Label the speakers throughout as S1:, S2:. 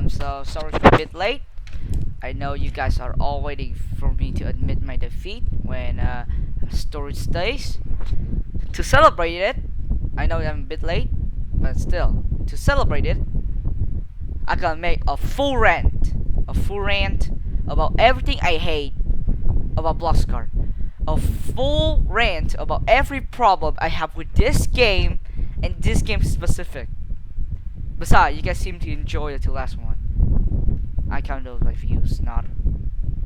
S1: So sorry for a bit late. I know you guys are all waiting for me to admit my defeat when storage stays. To celebrate it, I know I'm a bit late, but still, to celebrate it, I gotta make a full rant about everything I hate about Blox, a full rant about every problem I have with this game and this game specific. Besides, you guys seem to enjoy the last one. I count those my views, not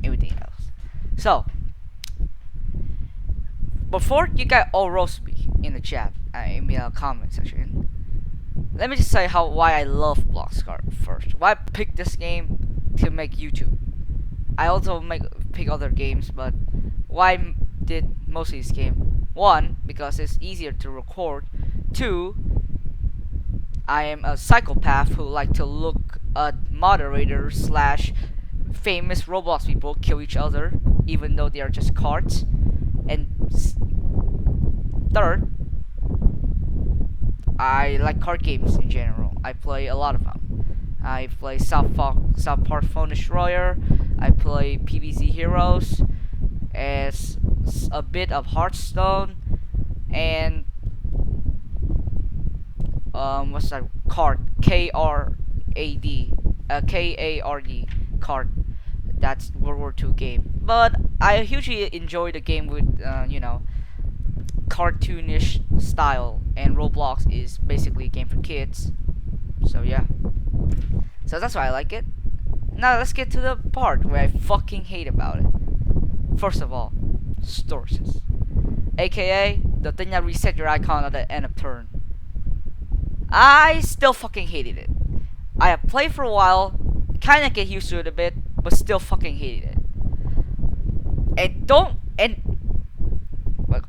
S1: everything else. So, before you guys all roast me in the chat, in the comment section, let me just say why I love Blox first. Why I picked this game to make YouTube. I also pick other games, but why did mostly this game? One, because it's easier to record. Two, I am a psychopath who like to look at moderators slash famous Roblox people kill each other, even though they are just cards. And third, I like card games in general. I play a lot of them. I play South Park Phone Destroyer. I play PvZ Heroes, as a bit of Hearthstone, and what's that card? KARD card. That's World War II game. But I hugely enjoy the game with cartoonish style, and Roblox is basically a game for kids. So yeah. So that's why I like it. Now let's get to the part where I fucking hate about it. First of all, sources, aka the thing that reset your icon at the end of turn. I still fucking hated it. I have played for a while, kinda get used to it a bit, but still fucking hated it. Look,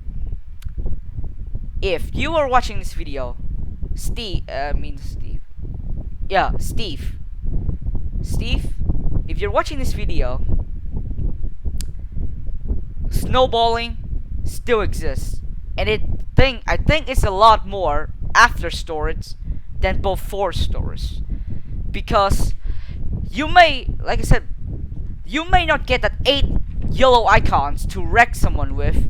S1: if you are watching this video, Steve, if you're watching this video, snowballing still exists, and I think it's a lot more after storage than before storage, because you may, like I said, you may not get that 8 yellow icons to wreck someone with,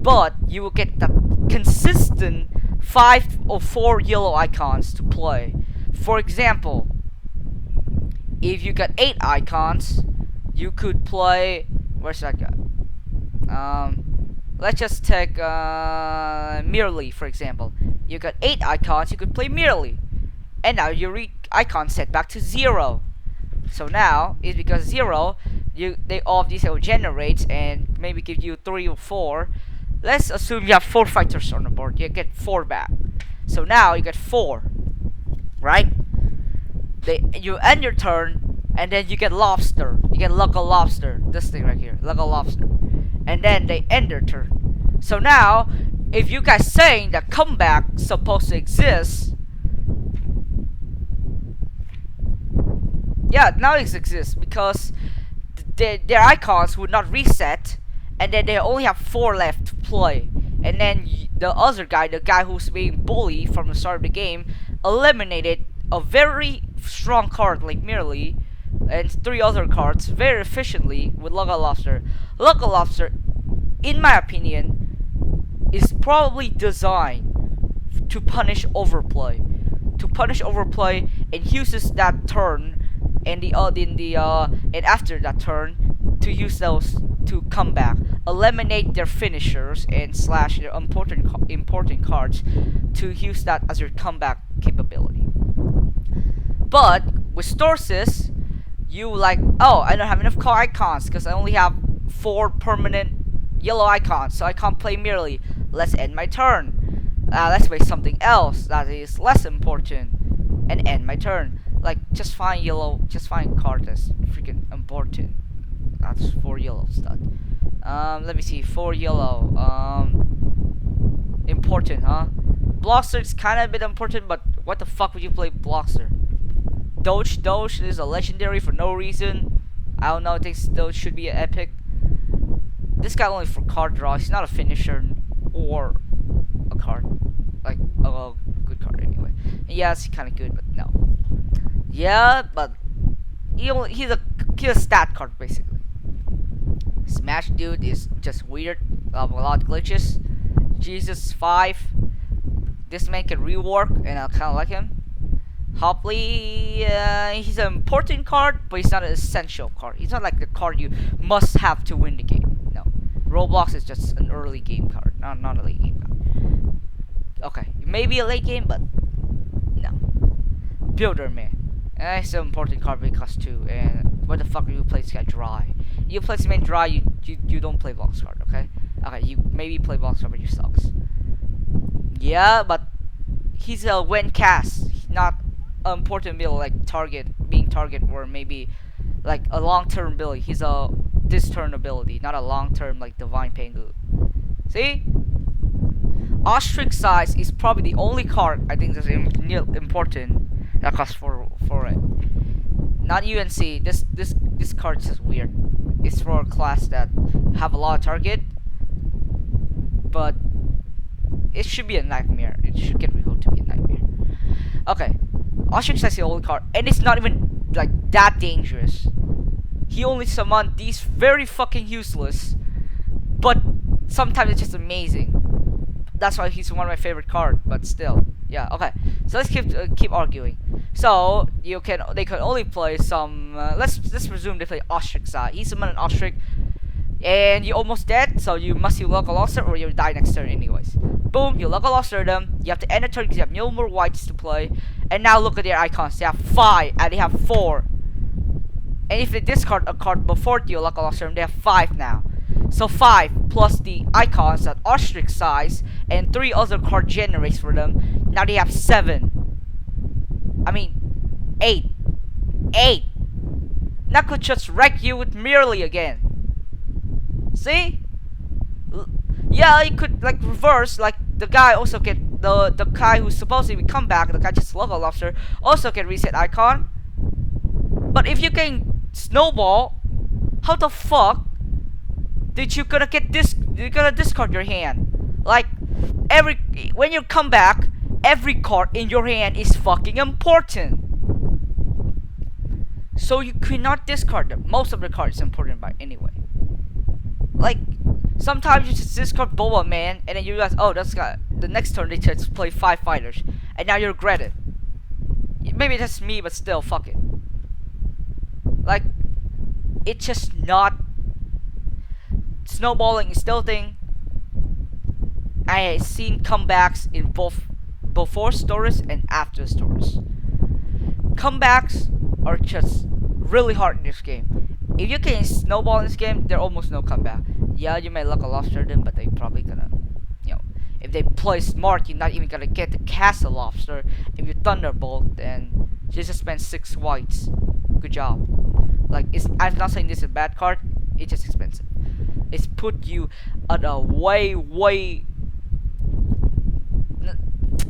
S1: but you will get that consistent 5 or 4 yellow icons to play. For example, if you got 8 icons, you could play, where's that guy? Let's just take Merely, for example. You got 8 icons, you could play Merely, and now your icon set back to 0. So now it's because 0, they all of these will generate and maybe give you 3 or 4. Let's assume you have 4 fighters on the board. You get 4 back. So now you get 4, right? You end your turn, and then you get lobster. You get local lobster. This thing right here, local lobster. And then they end their turn. So now, if you guys saying that comeback supposed to exist, yeah, now it exists because their icons would not reset, and then they only have 4 left to play. And then the other guy, the guy who's being bullied from the start of the game, eliminated a very strong card like Merely and 3 other cards very efficiently with Local Lobster. Local Lobster, in my opinion, is probably designed to punish overplay. And uses that turn and and after that turn to use those to come back, eliminate their finishers and slash their important cards to use that as your comeback capability. But with Storsis, you like, oh, I don't have enough car icons because I only have 4 permanent yellow icons, so I can't play Merely. Let's end my turn. Let's play something else that is less important and end my turn. Like, just find card that's freaking important. That's 4 yellow stud. Let me see, 4 yellow. Important, huh? Bloxer is kind of a bit important, but what the fuck would you play Bloxer? Doge is a legendary for no reason. I don't know, I think Doge should be an epic. This guy only for card draw. He's not a finisher or a card. Like, a good card anyway. And yeah, it's kind of good, but no. Yeah, but he's a stat card basically. Smash Dude is just weird. A lot of glitches. Jesus 5. This man can rework, and I kind of like him. Hopley, he's an important card, but he's not an essential card. He's not like the card you must have to win the game. No. Roblox is just an early game card, not a late game card. Okay, maybe a late game, but no. Builder Man. It's an important card because too. And what the fuck are you play this guy dry? You play this man dry, you don't play Blox card, okay? Okay, you maybe play Blox card, but you sucks. Yeah, but he's a when cast, not an important build like being target, or maybe like a long-term ability. He's a this turn ability, not a long-term like Divine Pengu. See? Ostrich Size is probably the only card I think that's important that costs for it. Not UNC. This card is just weird. It's for a class that have a lot of target, but it should be a nightmare. It should get rebuilt to be a nightmare. Okay, Ostrich Size is the only card, and it's not even like that dangerous. He only summoned these very fucking useless, but sometimes it's just amazing. That's why he's one of my favorite cards. But still, yeah. Okay, so let's keep arguing. So they can only play some. Let's presume they play Ostrich Size. He summoned an Ostrich, and you're almost dead. So you must use local Loster or you die next turn anyways. Boom, you local Loster them. You have to end the turn because you have no more whites to play. And now look at their icons. They have 5 and they have 4. And if they discard a card before you local Loster them, they have 5 now. So 5 plus the icons that Ostrich Size and 3 other card generates for them. Now they have 7. I mean 8. 8. That could just wreck you with merely again. See? Yeah, it could like reverse, like the guy also get the guy who's supposed to come back, the guy just local lobster also can reset icon. But if you can snowball, how the fuck did you gonna get this? You're gonna discard your hand. Like when you come back, every card in your hand is fucking important. So you cannot discard them. Most of the cards is important by anyway. Like sometimes you just discard Boba Man and then you realize, oh, that's got the next turn they just play 5 fighters, and now you regret it. Maybe that's me, but still, fuck it. Like it's just not. Snowballing is still a thing. I have seen comebacks in both before stories and after stories. Comebacks are just really hard in this game. If you can snowball in this game, there almost no comeback. Yeah, you may look a lobster them, but they probably gonna, if they play smart, you're not even gonna get to cast a lobster. If you thunderbolt, then you just spend 6 whites. Good job. Like I'm not saying this is a bad card. It's just expensive. It's put you at a way.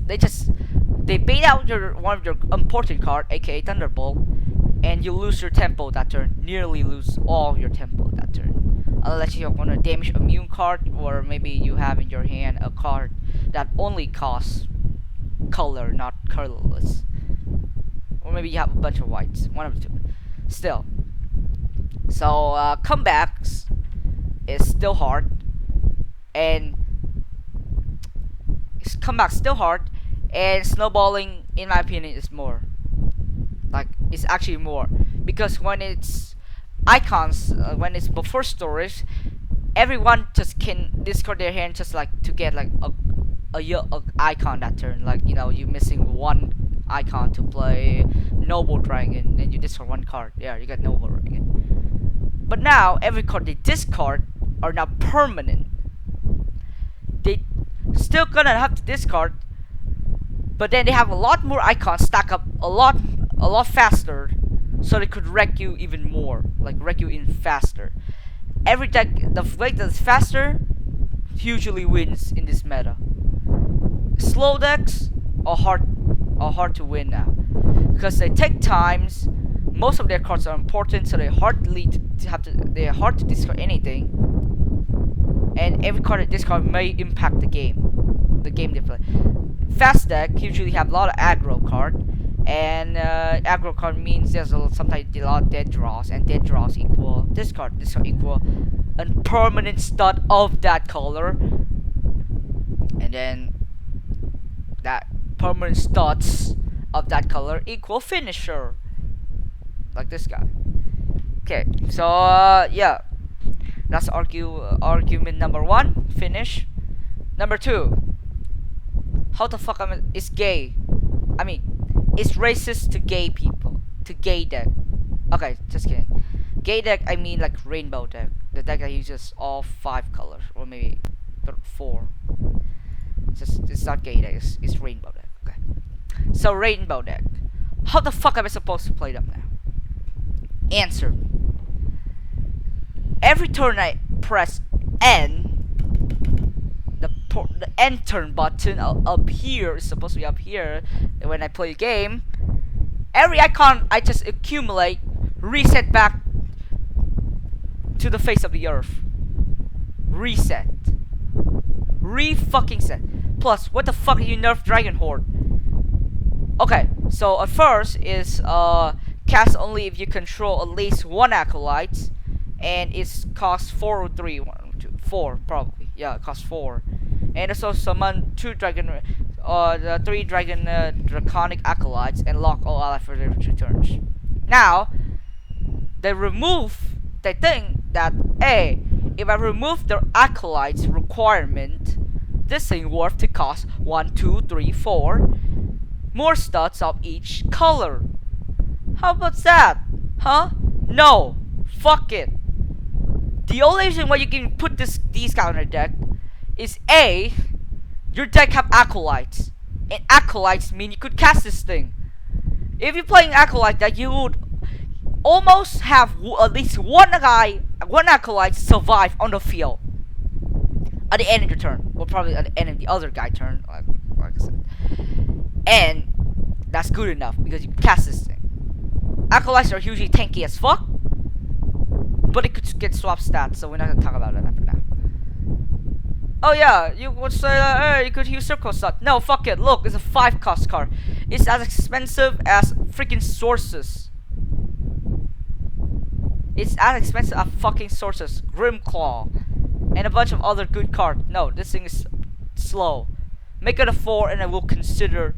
S1: They bait out one of your important card, aka Thunderbolt, and you lose your tempo that turn. Nearly lose all of your tempo that turn. Unless you want a damage immune card, or maybe you have in your hand a card that only costs color, not colorless. Or maybe you have a bunch of whites. One of the two. Still. So comebacks is still hard, and comeback's still hard, and snowballing, in my opinion, is more. Like it's actually more, because when it's icons, when it's before storage, everyone just can discard their hand just like to get like a icon that turn. Like you're missing one icon to play Noble Dragon, and you discard one card. Yeah, you got Noble Dragon. But now every card they discard are now permanent. They still gonna have to discard, but then they have a lot more icons stack up a lot faster, so they could wreck you even more, like wreck you in faster. Every deck, the deck that's faster usually wins in this meta. Slow decks are hard to win now, because they take times. Most of their cards are important, so they're hard to discard anything. And every card they discard may impact the game they play. Fast deck usually have a lot of aggro card, And aggro card means there's sometimes a lot of dead draws, and dead draws equal this card equal a permanent stud of that color, and then that permanent studs of that color equal finisher, like this guy. Okay, so yeah, that's argument number one. Finish. Number two, how the fuck is gay? I mean, it's racist to gay people, to gay deck. Okay, just kidding. Gay deck, I mean like rainbow deck. The deck that uses all 5 colors, or maybe 4. It's not gay deck, it's rainbow deck. Okay. So rainbow deck. How the fuck am I supposed to play them now? Answer. Every turn I press N, the end turn button up here is supposed to be up here when I play a game. Every icon I just accumulate reset back to the face of the earth. Reset. Re-fucking set. Plus, what the fuck are you nerf Dragon Horde? Okay, so at first is cast only if you control at least 1 acolyte, and it's cost 4 or 3. 1, 2, 4 probably. Yeah, it costs 4. And also summon 2 dragon, the 3 dragon draconic acolytes and lock all allies for their 2 turns. Now, they think that if I remove the acolytes requirement, this thing worth to cost 1, 2, 3, 4 more studs of each color. How about that? Huh? No. Fuck it. The only reason why you can put these counter deck is A, your deck have acolytes, and acolytes mean you could cast this thing. If you're playing acolyte deck, you would almost have at least one acolyte survive on the field at the end of your turn, or probably at the end of the other guy's turn, like I said. And that's good enough because you can cast this thing. Acolytes are usually tanky as fuck, but it could get swap stats, so we're not gonna talk about that for now. Oh yeah, you would say that, hey, you could use circle stud. No, fuck it. Look, it's a 5 cost card. It's as expensive as freaking sources. It's as expensive as fucking sources, Grimclaw, and a bunch of other good cards. No, this thing is slow. Make it a 4, and I will consider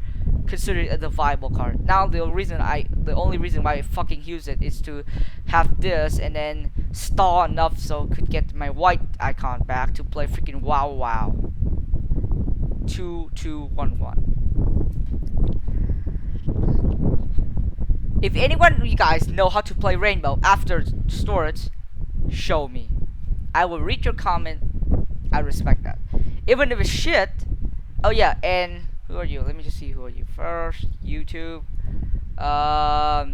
S1: it a viable card. Now the only reason why I fucking use it is to have this and then stall enough so I could get my white icon back to play freaking wow wow. 2 2 1 1. If anyone of you guys know how to play Rainbow after storage, show me. I will read your comment. I respect that. Even if it's shit. Oh yeah, and who are you? Let me just see who are you first. YouTube.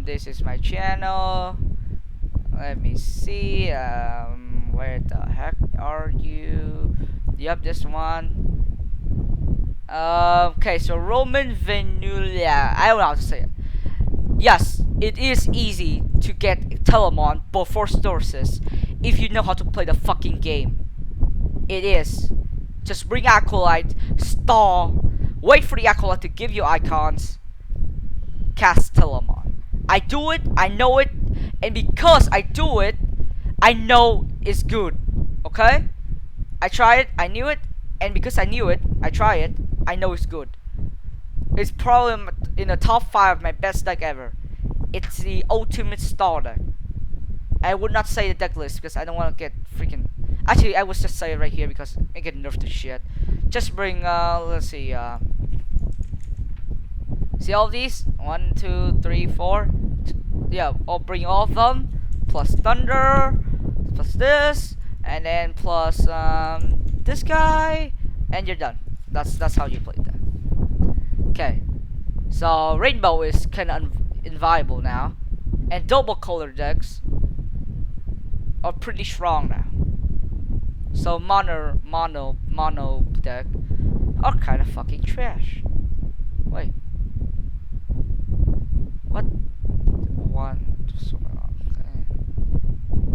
S1: This is my channel. Let me see. Where the heck are you? Yep, this one. Okay, so Roman Venulia. I don't know how to say it. Yes, it is easy to get Telemon before sources if you know how to play the fucking game. It is. Just bring Acolyte, stall, wait for the Acolyte to give you icons, cast Telemon. I do it, I know it, and because I do it, I know it's good. Okay? I try it, I knew it, and because I knew it, I try it, I know it's good. It's probably in the top 5 of my best deck ever. It's the ultimate stall deck. I would not say the deck list because I don't want to get freaking. Actually, I would just say it right here because I get nerfed to shit. Just bring, let's see, see all of these? 1, 2, 3, 4. Yeah, I'll bring all of them. Plus Thunder, plus this, and then plus, this guy, and you're done. That's how you play that. Okay, so Rainbow is kind of inviolable now, and double color decks are pretty strong now. So mono deck are kind of fucking trash. Wait, what?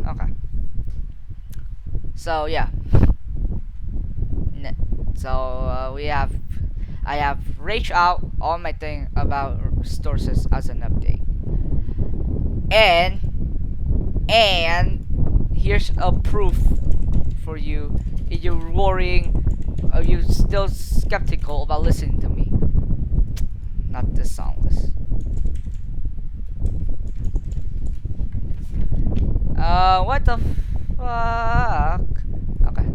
S1: Okay. So yeah. So we have I have reached out on my thing about sources as an update. And here's a proof for you. If you're worrying, are you still skeptical about listening to me? Not this songless. What the fuck? Okay,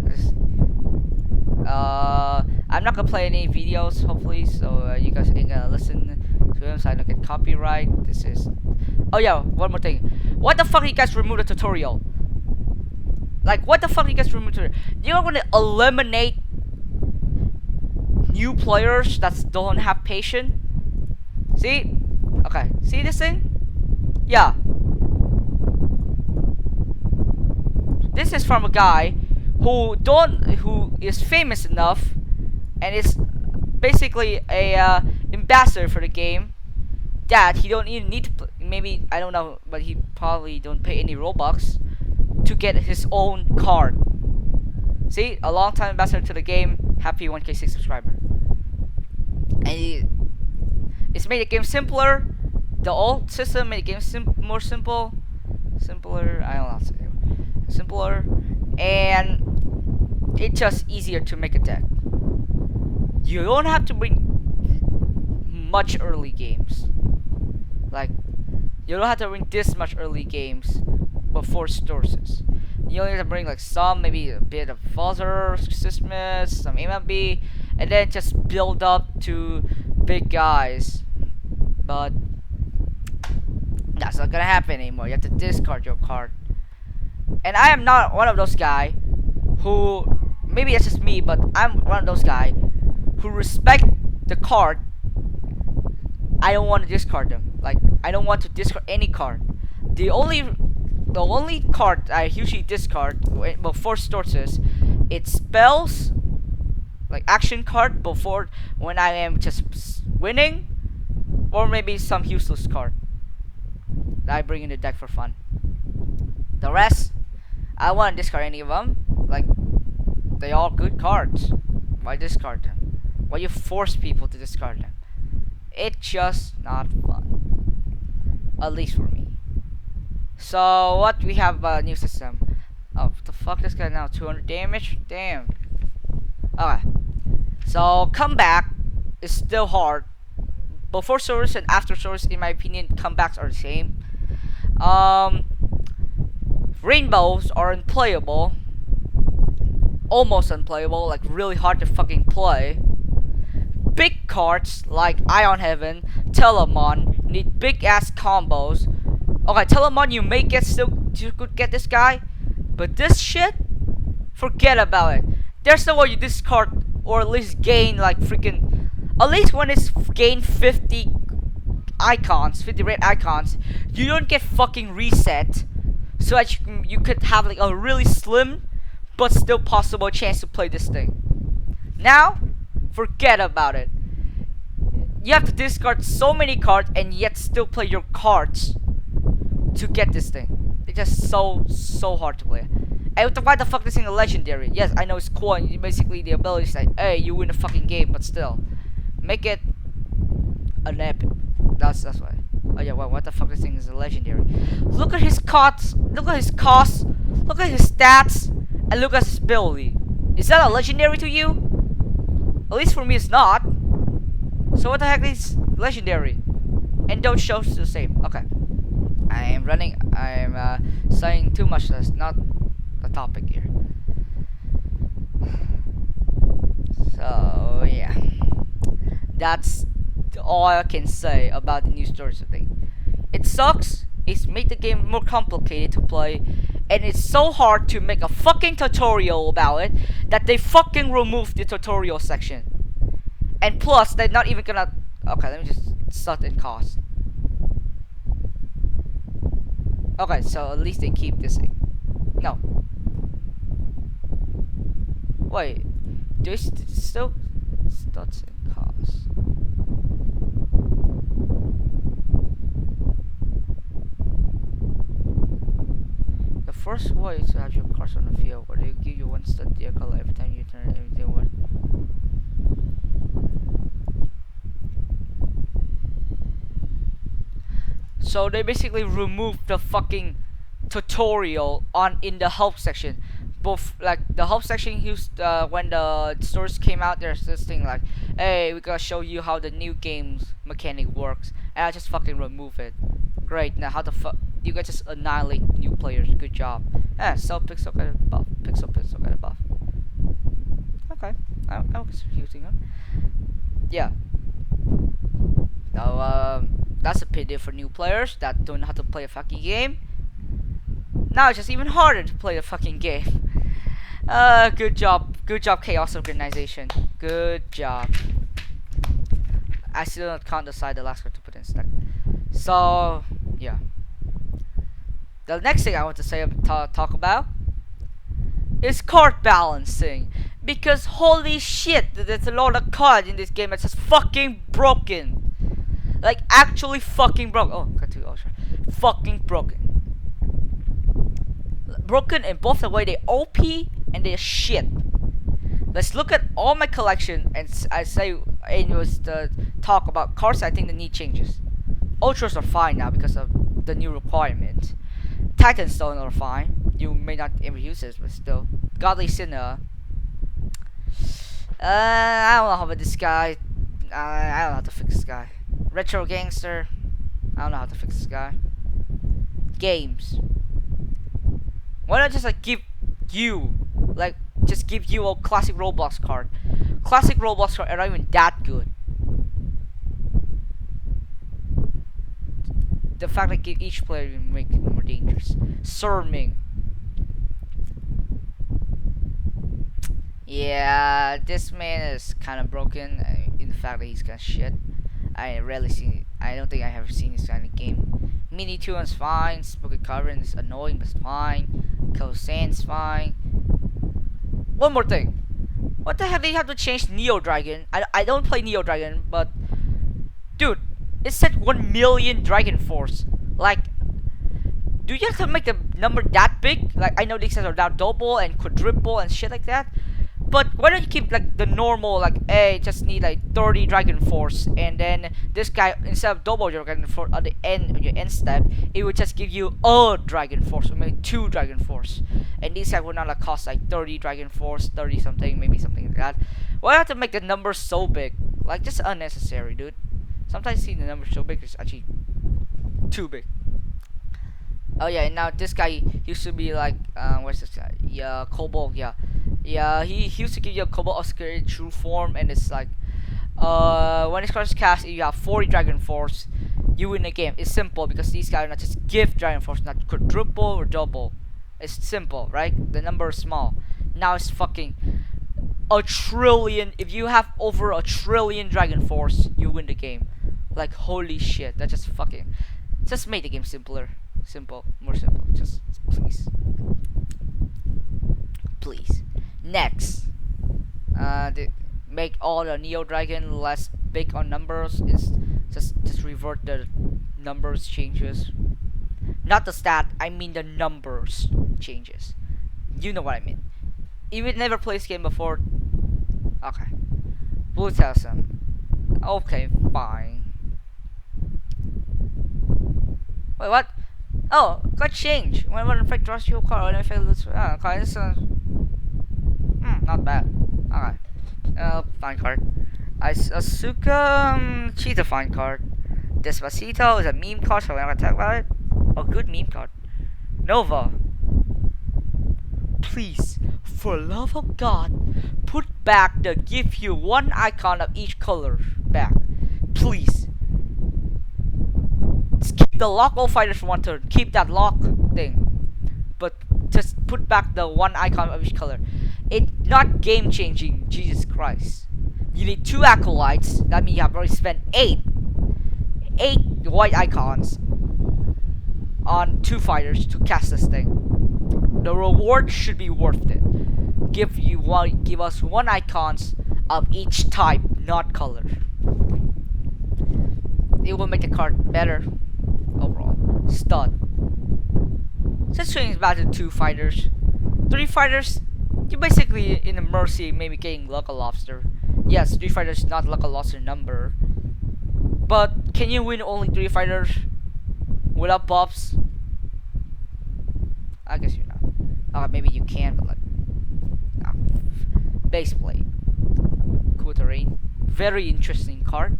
S1: I'm not gonna play any videos, hopefully, so you guys ain't gonna listen to them, so I don't get copyright. This is. Oh yeah, one more thing. What the fuck you guys remove the tutorial? Like, what the fuck you guys remove the tutorial? You're gonna eliminate new players that don't have patience? See? Okay, see this thing? Yeah. This is from a guy who is famous enough and is basically a ambassador for the game that he don't even need to maybe I don't know, but he probably don't pay any Robux to get his own card. See, a long time ambassador to the game, happy 1K6 subscriber, and it's made the game simpler. The old system made the game more simpler. I don't know how to say it. Simpler, and it's just easier to make a deck. You don't have to bring much early games. Like, you don't have to bring this much early games before sources. You only have to bring like some, maybe a bit of Fuzzer, Christmas, some MLB, and then just build up to big guys. But that's not gonna happen anymore. You have to discard your card. And I am not one of those guys who, maybe it's just me, but I'm one of those guys who respect the card. I don't want to discard them. Like, I don't want to discard any card. The only card I usually discard before sources, it's spells, like action card before when I am just winning, or maybe some useless card that I bring in the deck for fun. The rest, I don't want to discard any of them. Like, they all good cards. Why discard them? Why you force people to discard them? It's just not fun. At least for me. So, what we have a new system. Oh, what the fuck, this guy now 200 damage? Damn. Okay. So, comeback is still hard. Before source and after source, in my opinion, comebacks are the same. Rainbows are unplayable. Almost unplayable, like really hard to fucking play. Big cards like Ion Heaven, Telemon need big ass combos. Okay, Telemon you may get you could get this guy, but this shit, forget about it. There's no way you discard or at least gain like freaking, at least when it's gain 50 icons, 50 red icons, you don't get fucking reset, so that you could have like a really slim but still possible chance to play this thing. Now, forget about it. You have to discard so many cards and yet still play your cards to get this thing. It's just so hard to play. And why the fuck this thing is legendary? Yes, I know it's cool and basically the ability is like, hey, you win the fucking game, but still, make it an epic. That's why. Oh yeah, well, what the fuck this thing is a legendary. Look at his costs, look at his costs, look at his stats, and look at his ability. Is that a legendary to you? At least for me it's not. So what the heck is legendary? And don't show the same. Okay. I am saying too much. That's not the topic here. So yeah. That's all I can say about the new stories thing. It sucks. It's made the game more complicated to play, and it's so hard to make a fucking tutorial about it that they fucking removed the tutorial section. And plus, they're not even gonna. Okay, let me just start in cost. Okay, so at least they keep this thing. No. Wait, do they still starts in cost? The first way is to have your cards on the field, where they give you one stud deer color every time you turn everything one. So they basically removed the fucking tutorial on in the help section. Both like the help section used when the stores came out. There's this thing like, hey, we gotta show you how the new game's mechanic works, and I just fucking remove it. Great. Now how the fuck you guys just annihilate new players? Good job. Yeah, so pixel kind of buff, pixel kind of buff. Okay, I was using it. Yeah. Now that's a pity for new players that don't know how to play a fucking game. Now it's just even harder to play the fucking game. Good job, Chaos Organization. Good job. I still don't can't decide the last card to put in stack. So yeah. The next thing I want to say talk about is card balancing, because holy shit, there's a lot of cards in this game that's just fucking broken. Like actually fucking broken. Oh, got to fucking broken. Broken in both the way they OP and they're shit. Let's look at all my collection and I say it was the talk about cards I think that need changes. Ultras are fine now because of the new requirement. Titan Stone are fine. You may not ever use this, but still. Godly Sinner. I don't know how about this guy. I don't know how to fix this guy. Retro Gangster. I don't know how to fix this guy. Games. Why not just like give you a classic Roblox card? Classic Roblox card are not even that good. The fact that give each player will make it more dangerous. Surming. Yeah, this man is kind of broken in the fact that he's kind of shit. I don't think I have seen this kind of game. Mini 2 is fine. Spooky Carbon is annoying, but it's fine. Kosan's fine. One more thing. What the hell did you have to change Neo Dragon? I don't play Neo Dragon, but dude, it said 1 million Dragon Force. Like, do you have to make the number that big? Like, I know these guys are now double and quadruple and shit like that. But why don't you keep like the normal, like, hey, just need like 30 Dragon Force, and then this guy, instead of double Dragon Force at the end of your end step, it would just give you a Dragon Force, or maybe 2 Dragon Force, and these guys would not like cost like 30 Dragon Force, 30 something, maybe something like that. Why have to make the number so big? Like, just unnecessary, dude. Sometimes seeing the number so big is actually too big. Oh yeah, and now this guy used to be like, what's this guy? Yeah, Cobalt, yeah. Yeah, he used to give you a Cobalt Obscurity true form, and it's like, when this card is cast, if you have 40 Dragon Force, you win the game. It's simple because these guys are not just give Dragon Force, not quadruple or double. It's simple, right? The number is small. Now it's fucking a trillion. If you have over a trillion Dragon Force, you win the game. Like, holy shit, that just fucking, just made the game simpler. Simple, more simple. Just please. Please. Next, make all the Neo Dragon less big on numbers. Is just revert the numbers changes, not the stat. I mean the numbers changes. You know what I mean. If you never played this game before, okay. Blue Telsum. Okay, fine. Wait, what? Oh, got change. When effect draws your card, when effect loses. Okay, this not bad. Okay. Fine card. Asuka, she's a fine card. Despacito is a meme card, so we're not gonna talk about it. A good meme card. Nova. Please, for love of God, put back the give you one icon of each color back. Please. Just keep the lock all fighters for one turn. Keep that lock thing. But just put back the one icon of each color. It's not game changing, Jesus Christ. You need 2 acolytes. That means you have already spent 8 white icons on 2 fighters to cast this thing. The reward should be worth it. Give us 1 icons of each type, not color. It will make the card better overall. Stud. Let's change back to 2 fighters. 3 fighters, you're basically in a mercy, maybe getting Lucky Lobster. Yes, 3 fighters, not Lucky Lobster number. But can you win only 3 fighters? without buffs. I guess you're not. Maybe you can, but like, ah, base plate, cool terrain, very interesting card.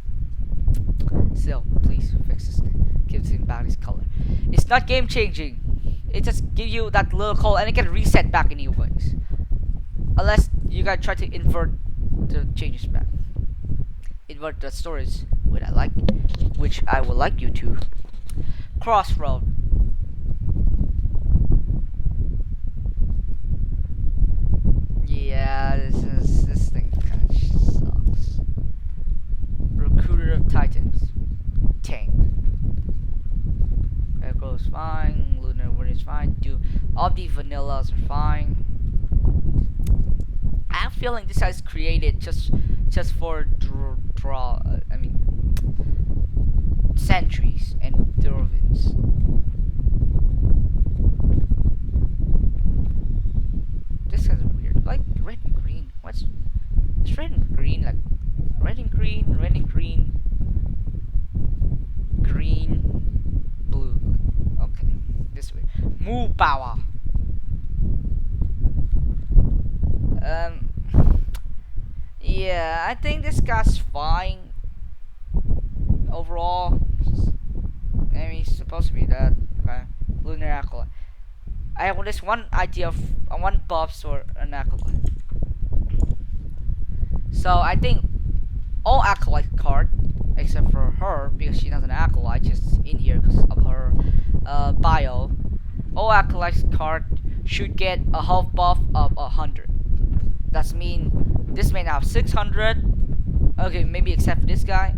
S1: Still, please fix this thing. Gives him back his color. It's not game changing. It just gives you that little color, and it can reset back anyways. Unless you guys try to invert the changes back. Invert the storage, which I would like you to. Crossroad. Yeah, this thing kind of sucks. Recruiter of Titans. Tank. Echo is fine. Lunar Wind is fine. All the vanillas are fine. I have a feeling this guy's created just for sentries and Durvins. This guy's weird. Like red and green. It's red and green? Like red and green, green, blue. Okay, this way. Moo power. Yeah, I think this guy's fine. Overall, I mean, he's supposed to be that. Okay, Lunar Acolyte. I have this one idea of one buffs or an acolyte. So I think all acolyte card, except for her, because she's not an acolyte, just in here because of her bio. All acolyte card should get a health buff of 100. That's mean this may now have 600. Okay, maybe except for this guy.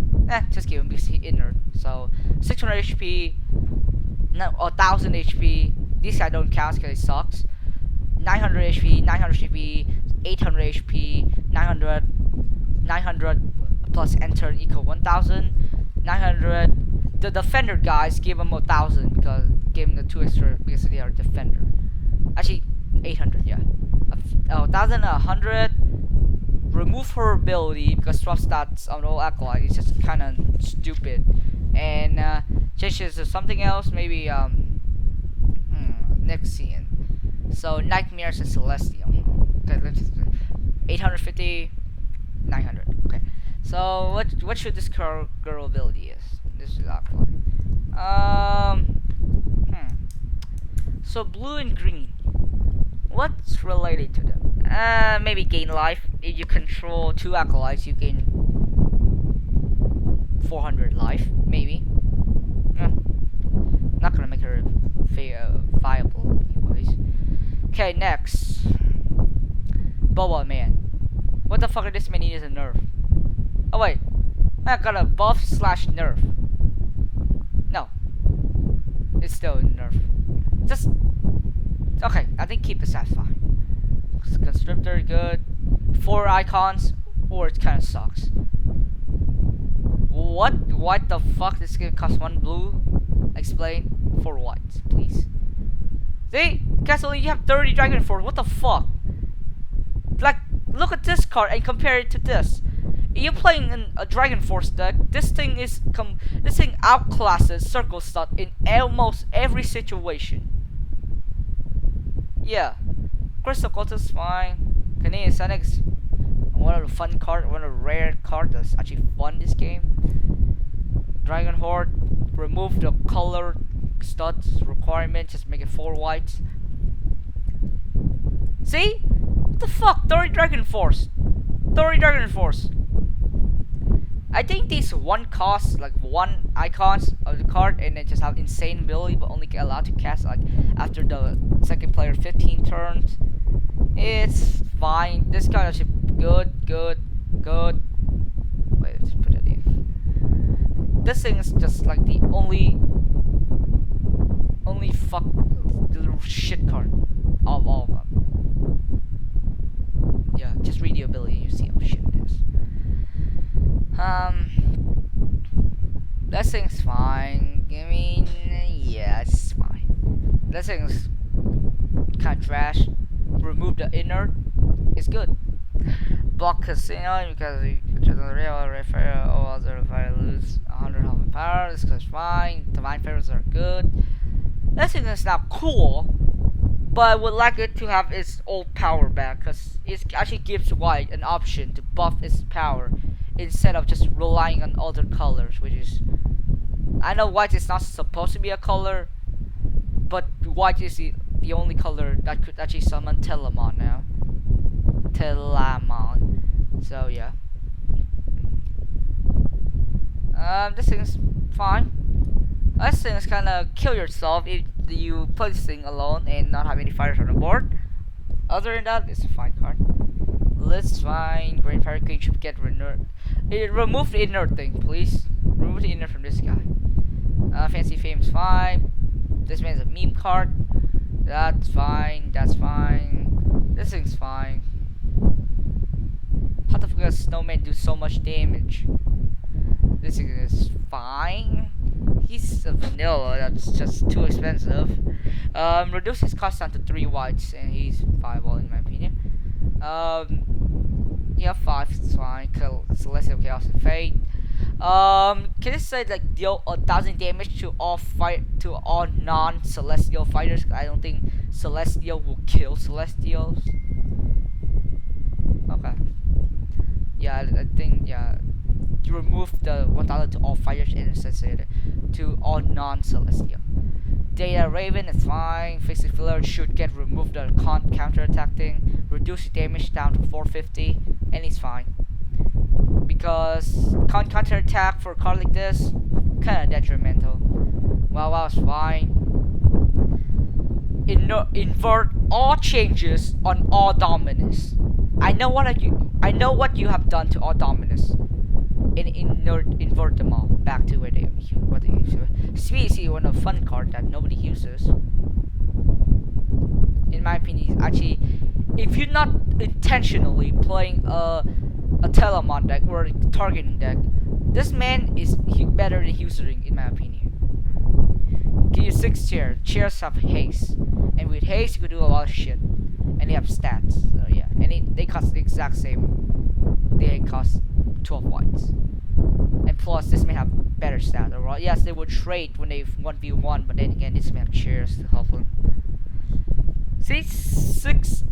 S1: Just give him because he's inert. So 600 HP, no, 1000 HP. This guy don't count because he sucks. 900 HP, 900 HP, 800 HP, 900 plus enter equal 1000. 900. The defender guys give him 1000 because give him the 2 extra because they are defender. Actually, 800, yeah. 1000, 100. Remove her ability because swap stats on all acolyte is just kind of stupid, and changes to something else. Maybe Nexian. So nightmares and celestial. Okay, let's 850, 900. Okay. So what should this girl ability is? This is acolyte. So blue and green. What's related to them? Maybe gain life. If you control 2 acolytes, you gain 400 life. Maybe. Not gonna make her viable, anyways. Okay, next. Boba Man. What the fuck are this many is a nerf? Oh wait, I got a buff / nerf. No, it's still a nerf. Just okay. I think keep the stats fine. Constrictor good. 4 icons, or it kind of sucks. What the fuck? This gonna cost 1 blue? Explain. 4 whites, please. See, guys, only you have 30 Dragon Force. What the fuck? Like, look at this card and compare it to this. If you're playing in a Dragon Force deck, this thing outclasses Circle Stud in almost every situation. Yeah. Crystal Cultist is fine. Canadian Senex, one of the fun cards, one of the rare cards that's actually fun this game. Dragon Horde, remove the color studs requirement, just make it 4 whites. See? What the fuck? 30 Dragon Force. 30 Dragon Force. I think these one cost like 1 icons of the card and then just have insane ability but only get allowed to cast like after the second player 15 turns. It's fine. This card actually good. Wait, let's put it in. This thing is just like the only fuck little shit card of all of them. Yeah, just read the ability and you see how shit it is. That thing's fine. I mean, yeah, it's fine. That thing's kind of trash. Remove the inner. It's good. Block casino because you just real refer all other fire lose 100 health and power. This is fine. Divine favors are good. This thing is not cool, but I would like it to have its old power back, because it actually gives white an option to buff its power instead of just relying on other colors, which is, I know white is not supposed to be a color, but white is the only color that could actually summon Telamon now. Telamon. So yeah. This thing's fine. This thing is kinda kill yourself if you play this thing alone and not have any fighters on the board. Other than that, it's a fine card. Let's find Great Hurricane should get remove the inner thing, please. Remove the inner from this guy. Fancy Fame's fine. This man's a meme card. That's fine. That's fine. This thing's fine. How the fuck does Snowman do so much damage? This thing is fine. He's a vanilla, that's just too expensive. Reduce his cost down to 3 whites, and he's viable in my opinion. Yeah, 5 is fine. Celestial Chaos and Fate. Can it say like deal 1,000 damage to all non-celestial fighters? I don't think Celestial will kill Celestials. Okay. Yeah, I think you remove the 1,000 to all fighters and associated to all non-celestial. Data Raven is fine. Fixed Filler should get removed the counter attack thing. Reduce damage down to 450, and he's fine. Because counter attack for a card like this, kinda detrimental. Wow, it's fine. Invert all changes on all Dominus. I know what you have done to all Dominus. And invert them all back to what they use. Species is one of the fun cards that nobody uses. In my opinion, actually, if you're not intentionally playing a Telamon deck or a targeting deck, this man is better than Husering, in my opinion. Give you 6 chairs. Chairs have haste, and with haste you can do a lot of shit. And they have stats, so yeah. And they cost the exact same. They cost 12 whites. And plus, this may have better stats overall. Yes, they would trade when they 1v1, but then again, this may have chairs to help them. See, 6.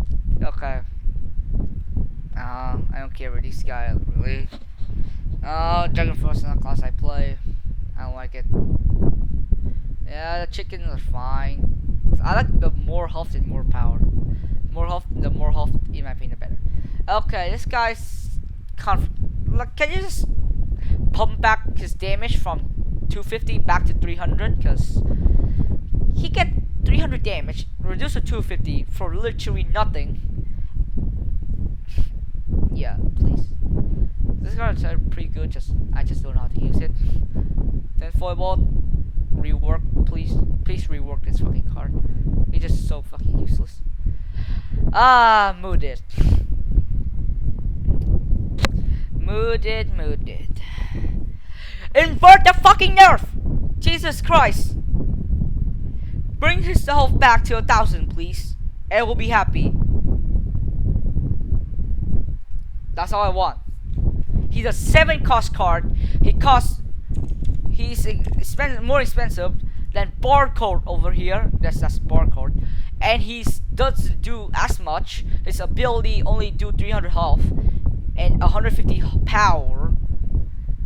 S1: Okay. I don't care about this guy, really. Dragon Force is not a class I play. I don't like it. Yeah, the chickens are fine. I like the more health and more power. The more health, in my opinion, the better. Okay, this guy's like, can you just pump back his damage from 250 back to 300? Because he get 300 damage, reduce to 250 for literally nothing. Yeah, please. This card is pretty good. I just don't know how to use it. Then foible, rework, please rework this fucking card. It's just so fucking useless. Mooded. Invert the fucking nerf! Jesus Christ! Bring his health back to 1,000, please. And we'll be happy. That's all I want. He's a 7 cost card. He's more expensive than Barcode over here. That's Barcode. And he doesn't do as much. His ability only do 300 health and 150 power,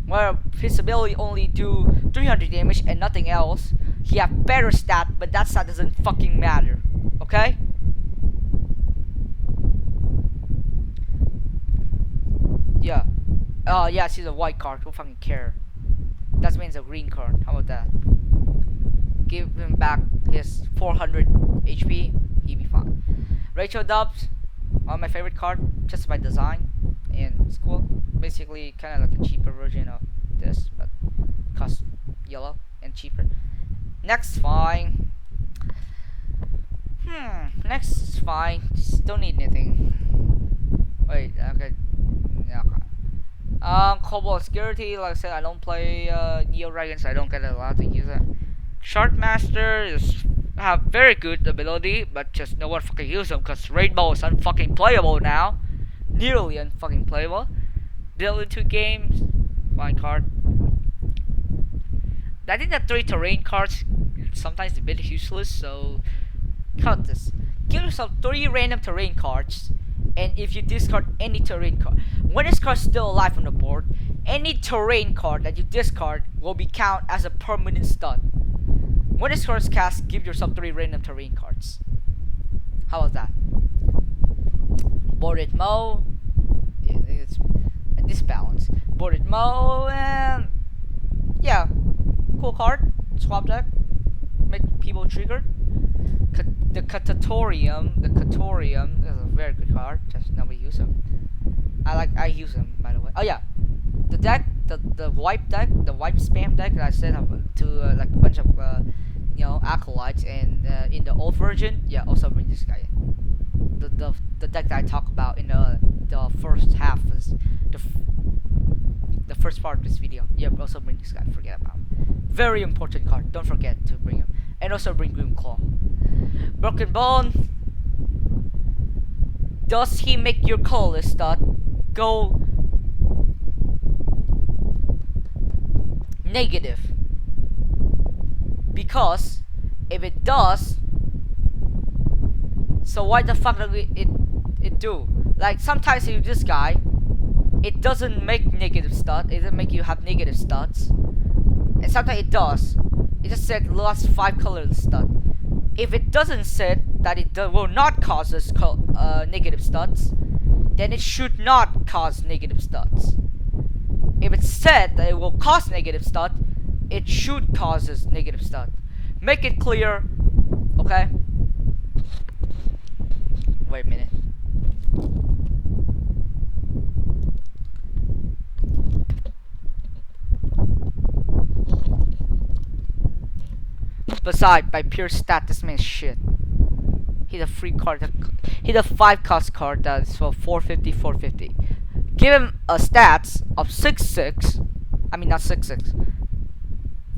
S1: where his ability only do 300 damage and nothing else. He have better stat, but that stat doesn't fucking matter. Okay? Yeah. Yeah, she's a white card. Who fucking care? That means a green card. How about that? Give him back his 400 HP. He'd be fine. Rachel Dubs, one of my favorite card, just by design. And it's cool. Basically, kind of like a cheaper version of this, but costs yellow and cheaper. Next, fine. Next is fine. Just don't need anything. Wait, okay. Yeah, okay. Cobalt Security, like I said, I don't play Neo Dragon, so I don't get a lot to use it. Shardmaster is have very good ability, but just no one fucking use them because Rainbow is unfucking playable now. Nearly unfucking playable. Build into games, fine card. I think that 3 terrain cards sometimes a bit useless, so count this. Give yourself 3 random terrain cards, and if you discard any terrain card, when this card's still alive on the board, any terrain card that you discard will be count as a permanent stud. When this card's cast, give yourself 3 random terrain cards. How about that? Boarded Mo, it's a disbalance. Boarded Mo, and yeah, cool card. Swap deck, make people triggered. The Catatorium is a very good card. Just nobody use him. I use him, by the way. Oh yeah, the deck, the wipe deck, the wipe spam deck that I set up to like a bunch of acolytes, and in the old version, yeah, also bring this guy in. The deck that I talk about in the first half is the first part of this video. Yeah, also bring this guy. Forget about him. Very important card. Don't forget to bring him, and also bring Grimclaw. Broken Bone. Does he make your colorless stat go negative? Because if it does, so why the fuck does it do? Like sometimes you this guy, it doesn't make negative stats. It doesn't make you have negative stats, and sometimes it does. It just said lost 5 colorless stat. If it doesn't say that it will not cause us negative stats, then it should not cause negative stats. If it said that it will cause negative stat, it should cause us negative stat. Make it clear, okay? Wait a minute. Besides, by pure stat, this man's shit. He's a free card. He's a 5 cost card that's for 450, 450. Give him a stats of 6-6. I mean, not 6-6.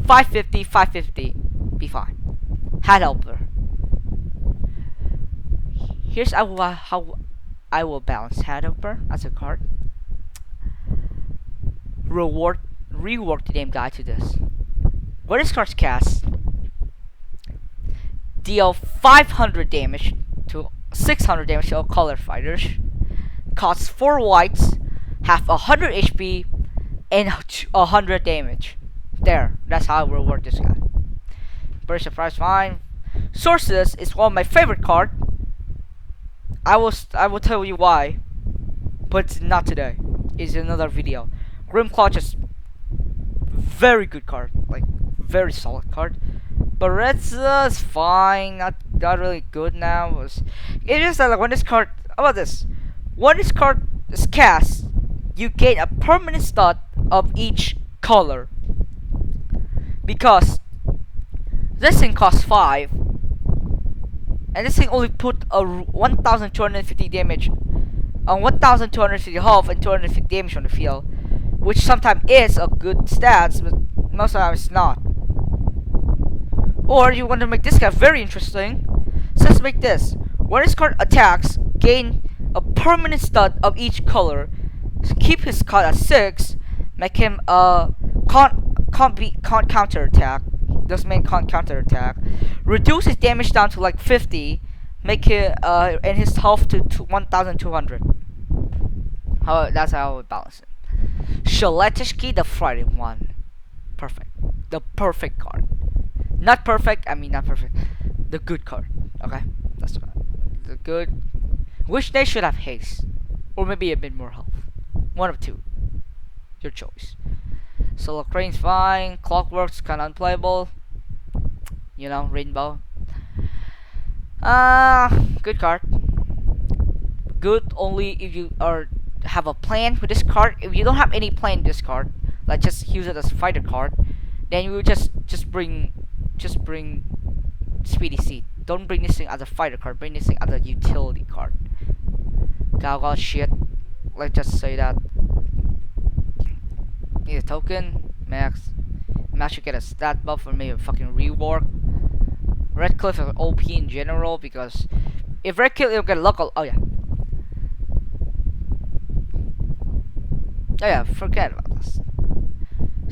S1: 550, 550. Be fine. Hat helper. Here's how I will balance Hat helper as a card. Rework the name guy to this. When this card's cast, deal 500 damage to 600 damage to all color fighters. Costs 4 whites, have 100 HP, and 100 damage. There, that's how I will work this guy. Burst surprise fine. Sources is one of my favorite card. I will tell you why, but it's not today. It's another video. Grimclaw just very good card, like very solid card. But Red's is fine, not really good now. It is that like, when this card, how about this? When this card is cast, you gain a permanent stat of each color. Because this thing costs 5, and this thing only put a 1,250 damage, 1,250 health and 250 damage on the field, which sometimes is a good stats, but most of the time it's not. Or you want to make this guy very interesting, so let's make this. When this card attacks, gain a permanent stat of each color. Keep his card at 6, make him can't counter attack. This main can't counter attack. Reduce his damage down to like 50, make it and his health to 1,200. That's how I would balance it. Shaletishki, the Friday one. Perfect. The perfect card. Not perfect, I mean not perfect. The good card. Okay? That's right. The good. Which they should have haste. Or maybe a bit more health. One of two. Your choice. Solo Crane's fine. Clockwork's kinda unplayable. You know, Rainbow. Good card. Good only if you have a plan with this card. If you don't have any plan with this card, like just use it as a fighter card, then you will just bring Speedy Seed. Don't bring this thing as a fighter card, bring this thing as a utility card. Got shit. Let's just say that. Need a token, max. Max should get a stat buff or maybe a fucking rework. Redcliffe is OP in general because if Redcliffe will get local. Oh yeah, forget about this.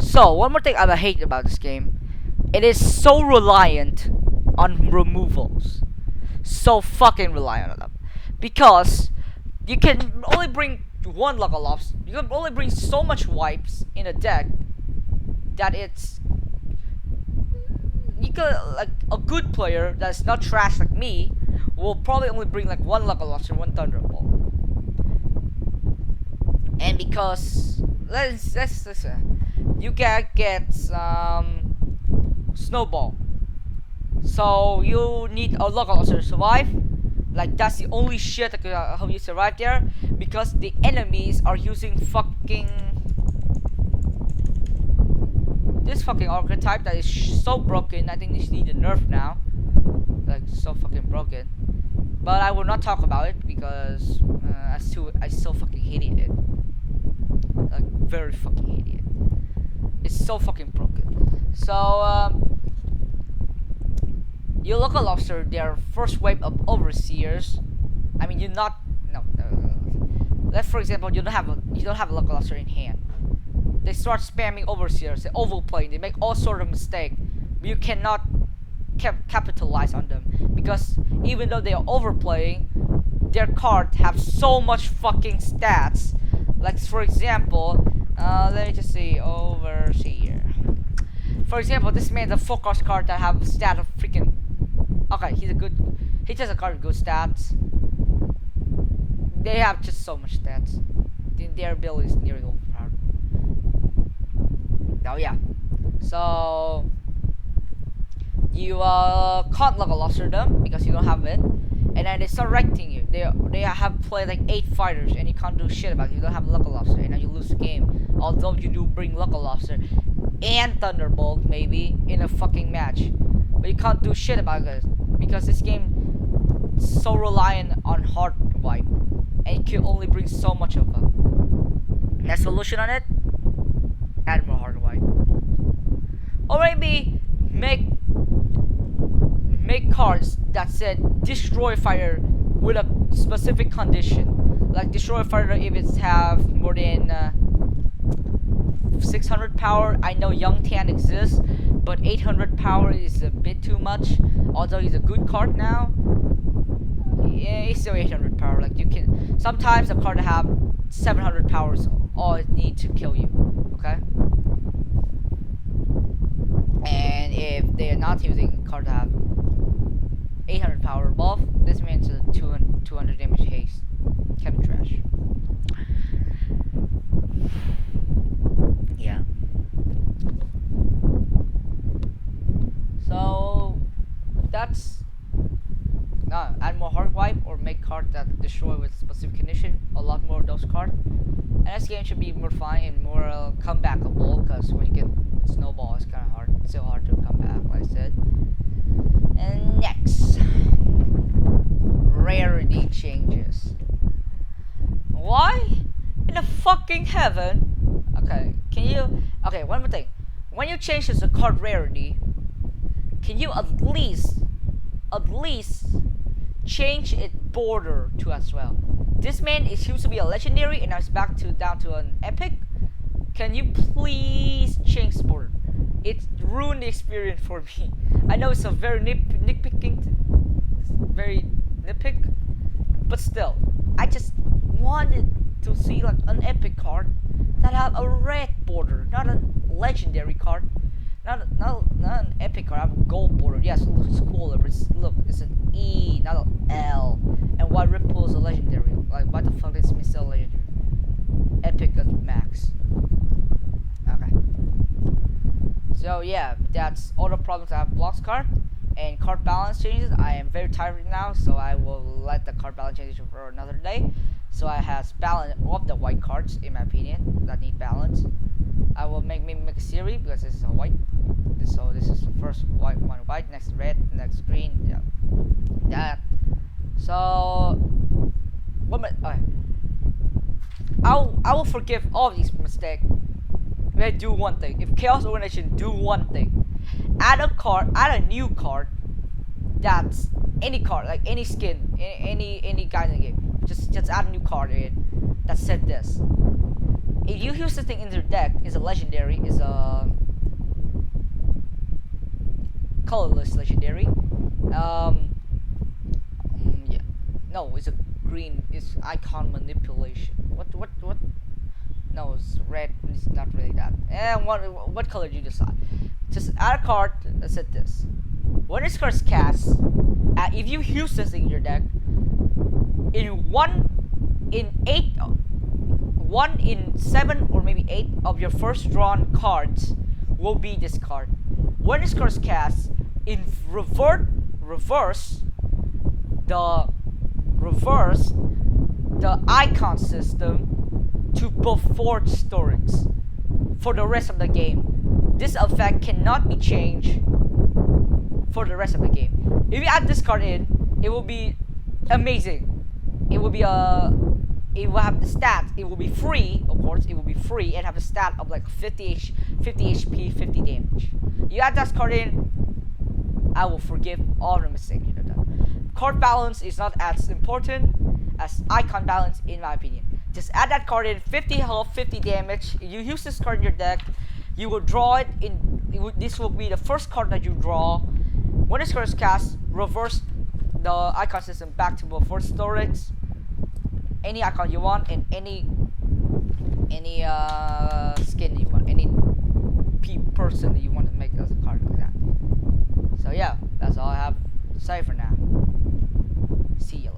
S1: So one more thing I hate about this game it is so reliant on removals. So fucking reliant on them. Because you can only bring one Lugalops. You can only bring so much wipes in a deck that it's you could like a good player that's not trash like me will probably only bring like one Lugalops and one Thunderbolt. And because let's you can get Snowball. So you need a Lugalops to survive. Like that's the only shit that could help you survive there, because the enemies are using fucking this fucking archetype that is so broken. I think this needs a nerf now. Like so fucking broken. But I will not talk about it because I so fucking hated it. Like very fucking hated it. It's so fucking broken. So you look at Lobster, their first wave of overseers. I mean, you're not no. Let's for example, you don't have a local Lobster in hand. They start spamming overseers. They overplay. They make all sort of mistake. But you cannot capitalize on them because even though they are overplaying, their cards have so much fucking stats. Like for example, let me just see overseer. For example, this man's a focus card that have stat of freaking. Okay, he just a card with good stats. They have just so much stats. Their ability is nearly overpowered. Oh yeah. So you can't Lugaloster them because you don't have it, and then they start wrecking you. They have played like 8 fighters and you can't do shit about it. You don't have Lugaloster, and then you lose the game. Although you do bring Lugaloster and Thunderbolt maybe in a fucking match, but you can't do shit about it because this game is so reliant on hard wipe, and you can only bring so much of them. And the solution on it: add more hard wipe, or maybe make cards that said destroy fighter with a specific condition, like destroy fighter if it's have more than 600 power. I know Young Tan exists, but 800 power is a bit too much. Although he's a good card now, yeah, he's still 800 power. Like you can sometimes a card have 700 powers, all it needs to kill you. Okay. And if they are not using card that have 800 power above, this means a 200 damage haste. Kind of trash. Yeah. So that's add more hard wipe or make cards that destroy with specific condition. A lot more of those cards. And this game should be more fun and more comebackable, because when you get Snowball, it's kind of hard. It's still hard to come back, like I said. And next, rarity changes. Why in the fucking heaven? Okay, can you? Okay, one more thing. When you change the card rarity, can you at least change its border to as well? This man is used to be a legendary and now it's back to down to an epic. Can you please change the border? It ruined the experience for me. I know it's a very very nitpick, but still, I just wanted to see like an epic card that have a red border, not a legendary card. Not an epic card, I have a gold border. Yes, it looks cooler, but it's an E, not an L. And why Ripple is a legendary? Like, why the fuck is Mr. Legendary? Epic at max. Okay. So yeah, that's all the problems I have with Blox card. And card balance changes. I am very tired right now, so I will let the card balance change for another day. So I have balance of the white cards, in my opinion, that need balance. I will make a series because this is a white. So this is the first white, next red, next green. Yeah, that. So I will forgive all of these mistakes if I do one thing. If Chaos Organization do one thing, add a new card. That's any card, like any skin, any guy in the game. Just add a new card in that said this. If you use this thing in your deck, is a legendary, is a colorless legendary. Yeah. No, it's a green. It's icon manipulation. What? No, it's red. It's not really that. And what color do you decide? Just add a card that said this. When this card is cast, if you use this in your deck, in 7 or maybe 8 of your first drawn cards will be this card. When this card is cast, in reverse the icon system to both 4 stories for the rest of the game. This effect cannot be changed for the rest of the game. If you add this card in, it will be amazing. It will be it will have the stat. It will be free, of course. It will be free and have a stat of like 50 HP, 50 damage. You add that card in, I will forgive all the mistakes you have done. Card balance is not as important as icon balance, in my opinion. Just add that card in, 50 health, 50 damage. If you use this card in your deck, you will draw it in. This will be the first card that you draw. When this card is cast, reverse the icon system back to both 4 storage. Any icon you want and any skin you want, any person that you want to make as a card like that. So yeah, that's all I have to say for now. See you.